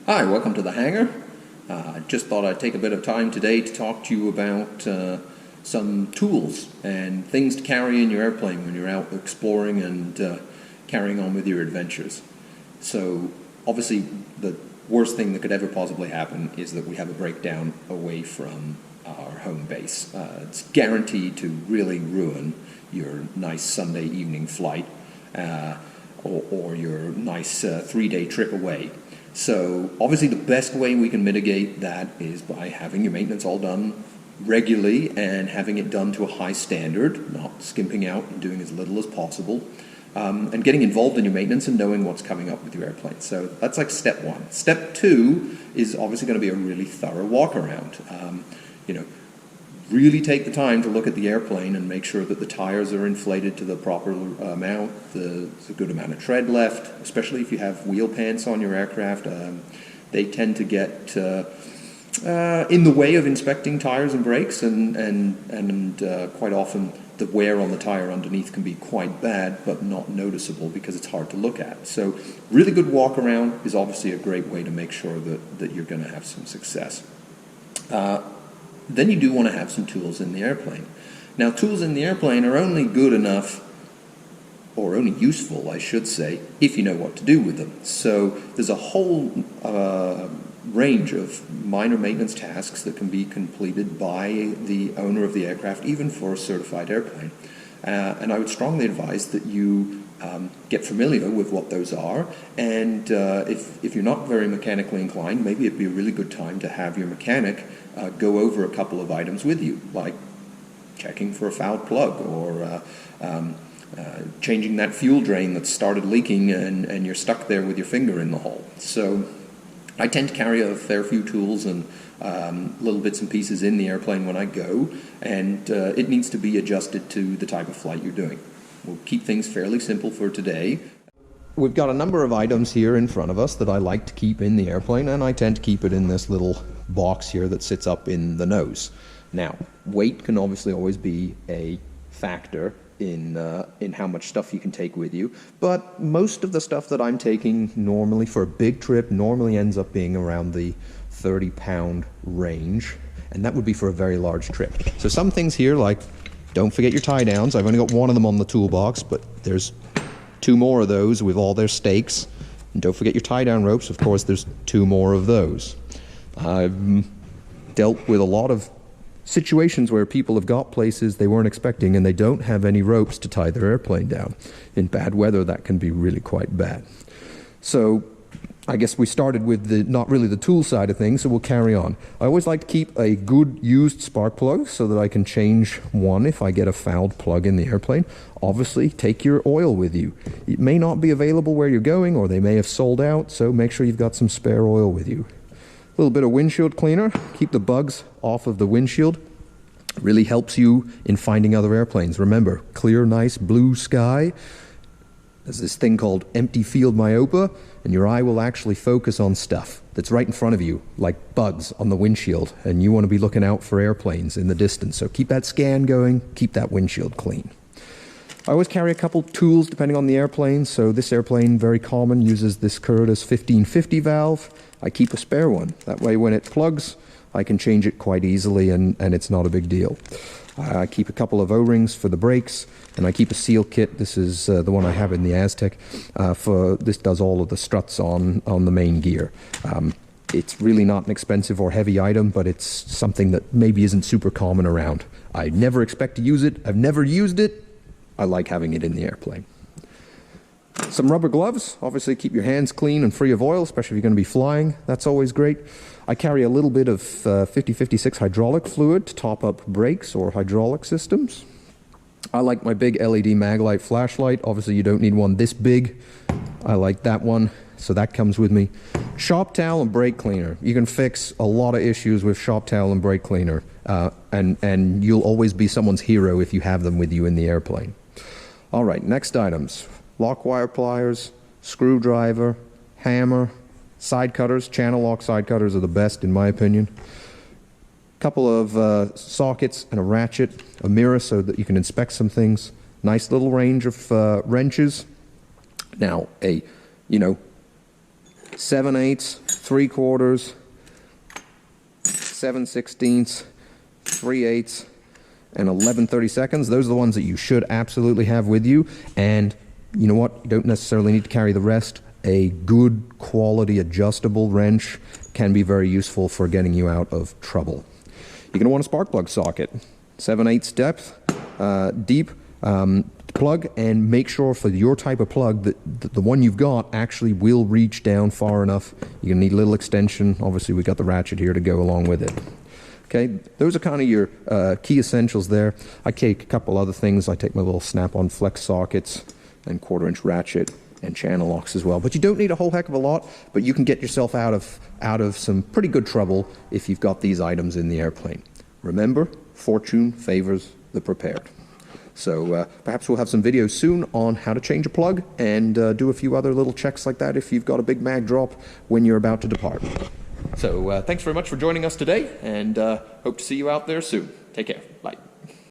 Hi, welcome to the hangar. Just thought I'd take a bit of time today to talk to you about some tools and things to carry in your airplane when you're out exploring and carrying on with your adventures. So obviously the worst thing that could ever possibly happen is that we have a breakdown away from our home base. It's guaranteed to really ruin your nice Sunday evening flight or your nice 3-day trip away. So obviously the best way we can mitigate that is by having your maintenance all done regularly and having it done to a high standard, not skimping out and doing as little as possible, and getting involved in your maintenance and knowing what's coming up with your airplane. So that's like step one. Step two is obviously going to be a really thorough walk around. Really take the time to look at the airplane and make sure that the tires are inflated to the proper amount, there's a good amount of tread left, especially if you have wheel pants on your aircraft. They tend to get in the way of inspecting tires and brakes, and quite often the wear on the tire underneath can be quite bad, but not noticeable because it's hard to look at. So really good walk around is obviously a great way to make sure that you're going to have some success. Then you do want to have some tools in the airplane. Now, tools in the airplane are only good enough, or only useful, I should say, if you know what to do with them. So there's a whole range of minor maintenance tasks that can be completed by the owner of the aircraft, even for a certified airplane. And I would strongly advise that you get familiar with what those are, and if you're not very mechanically inclined, maybe it'd be a really good time to have your mechanic go over a couple of items with you, like checking for a fouled plug or changing that fuel drain that's started leaking and you're stuck there with your finger in the hole. So I tend to carry a fair few tools and little bits and pieces in the airplane when I go, and it needs to be adjusted to the type of flight you're doing. We'll keep things fairly simple for today. We've got a number of items here in front of us that I like to keep in the airplane, and I tend to keep it in this little box here that sits up in the nose. Now, weight can obviously always be a factor in how much stuff you can take with you, but most of the stuff that I'm taking normally for a big trip normally ends up being around the 30-pound range, and that would be for a very large trip. So some things here, like don't forget your tie downs. I've only got one of them on the toolbox, but there's 2 more of those with all their stakes. And don't forget your tie down ropes. Of course, there's 2 more of those. I've dealt with a lot of situations where people have got places they weren't expecting and they don't have any ropes to tie their airplane down. In bad weather, that can be really quite bad. So I guess we started with not really the tool side of things, so we'll carry on. I always like to keep a good used spark plug so that I can change one if I get a fouled plug in the airplane. Obviously, take your oil with you. It may not be available where you're going, or they may have sold out, so make sure you've got some spare oil with you. A little bit of windshield cleaner, keep the bugs off of the windshield. Really helps you in finding other airplanes. Remember, clear, nice blue sky. There's this thing called empty field myopia, and your eye will actually focus on stuff that's right in front of you, like bugs on the windshield, and you want to be looking out for airplanes in the distance. So keep that scan going, keep that windshield clean. I always carry a couple tools depending on the airplane. So this airplane, very common, uses this Curtis 1550 valve. I keep a spare one. That way when it plugs, I can change it quite easily and it's not a big deal. I keep a couple of O-rings for the brakes, and I keep a seal kit. This is the one I have in the Aztec. This does all of the struts on the main gear. It's really not an expensive or heavy item, but it's something that maybe isn't super common around. I never expect to use it. I've never used it. I like having it in the airplane. Some rubber gloves. Obviously keep your hands clean and free of oil, especially if you're going to be flying. That's always great. I carry a little bit of 5056 hydraulic fluid to top up brakes or hydraulic systems. I like my big LED Maglite flashlight. Obviously you don't need one this big. I like that one, so that comes with me. Shop towel and brake cleaner. You can fix a lot of issues with shop towel and brake cleaner, and you'll always be someone's hero if you have them with you in the airplane. All right, next items. Lock wire pliers, screwdriver, hammer, side cutters. Channel lock side cutters are the best in my opinion. Couple of sockets and a ratchet, a mirror so that you can inspect some things. Nice little range of wrenches. Now, a 7/8, 3/4, 7/16, 3/8, and 11/32. Those are the ones that you should absolutely have with you. And you know what? You don't necessarily need to carry the rest. A good quality adjustable wrench can be very useful for getting you out of trouble. You're going to want a spark plug socket, 7/8 depth, deep plug, and make sure for your type of plug that the one you've got actually will reach down far enough. You're going to need a little extension. Obviously, we got the ratchet here to go along with it. Okay, those are kind of your key essentials there. I take a couple other things. I take my little snap-on flex sockets and 1/4-inch ratchet and channel locks as well. But you don't need a whole heck of a lot, but you can get yourself out of some pretty good trouble if you've got these items in the airplane. Remember, fortune favors the prepared. So perhaps we'll have some videos soon on how to change a plug and do a few other little checks like that if you've got a big mag drop when you're about to depart. So thanks very much for joining us today, and hope to see you out there soon. Take care. Bye.